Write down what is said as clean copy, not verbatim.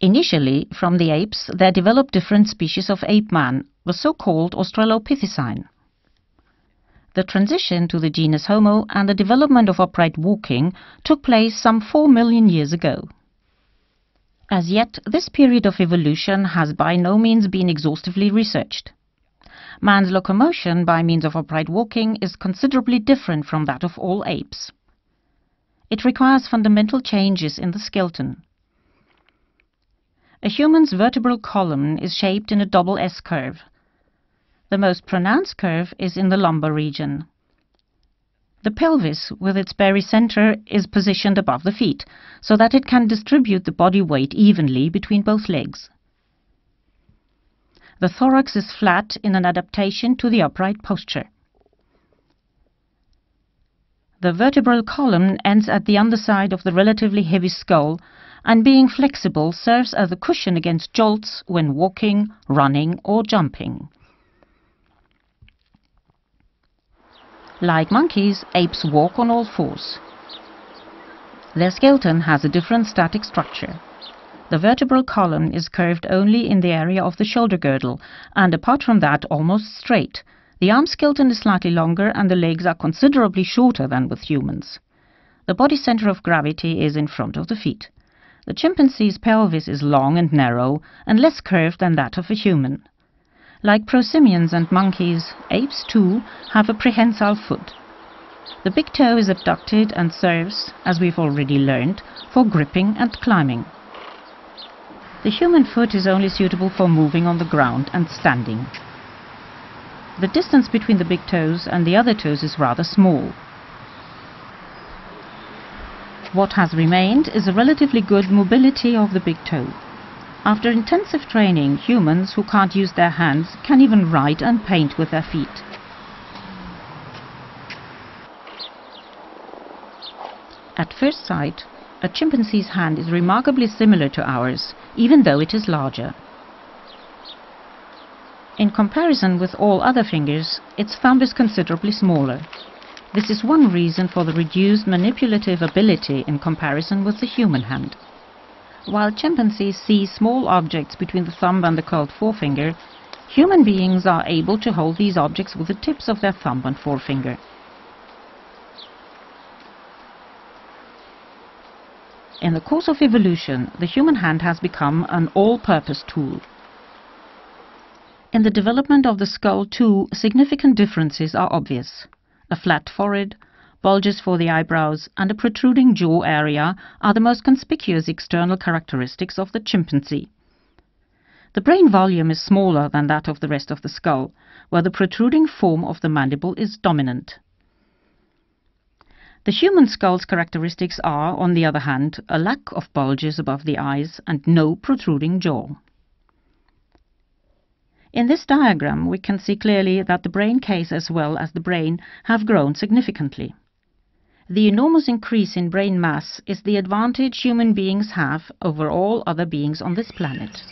Initially, from the apes, there developed different species of ape man, the so-called Australopithecine. The transition to the genus Homo and the development of upright walking took place some 4 million years ago. As yet, this period of evolution has by no means been exhaustively researched. Man's locomotion by means of upright walking is considerably different from that of all apes. It requires fundamental changes in the skeleton. A human's vertebral column is shaped in a double S-curve. The most pronounced curve is in the lumbar region. The pelvis, with its barycenter, is positioned above the feet, so that it can distribute the body weight evenly between both legs. The thorax is flat in an adaptation to the upright posture. The vertebral column ends at the underside of the relatively heavy skull, and being flexible serves as a cushion against jolts when walking, running or jumping. Like monkeys, apes walk on all fours. Their skeleton has a different static structure. The vertebral column is curved only in the area of the shoulder girdle, and apart from that almost straight. The arm skeleton is slightly longer and the legs are considerably shorter than with humans. The body center of gravity is in front of the feet. The chimpanzee's pelvis is long and narrow and less curved than that of a human. Like prosimians and monkeys, apes too have a prehensile foot. The big toe is abducted and serves, as we've already learned, for gripping and climbing. The human foot is only suitable for moving on the ground and standing. The distance between the big toes and the other toes is rather small. What has remained is a relatively good mobility of the big toe. After intensive training, humans who can't use their hands can even write and paint with their feet. At first sight, a chimpanzee's hand is remarkably similar to ours, even though it is larger. In comparison with all other fingers, its thumb is considerably smaller. This is one reason for the reduced manipulative ability in comparison with the human hand. While chimpanzees see small objects between the thumb and the curled forefinger, human beings are able to hold these objects with the tips of their thumb and forefinger. In the course of evolution, the human hand has become an all-purpose tool. In the development of the skull too, significant differences are obvious. A flat forehead, bulges for the eyebrows, and a protruding jaw area are the most conspicuous external characteristics of the chimpanzee. The brain volume is smaller than that of the rest of the skull, where the protruding form of the mandible is dominant. The human skull's characteristics are, on the other hand, a lack of bulges above the eyes and no protruding jaw. In this diagram we can see clearly that the brain case as well as the brain have grown significantly. The enormous increase in brain mass is the advantage human beings have over all other beings on this planet.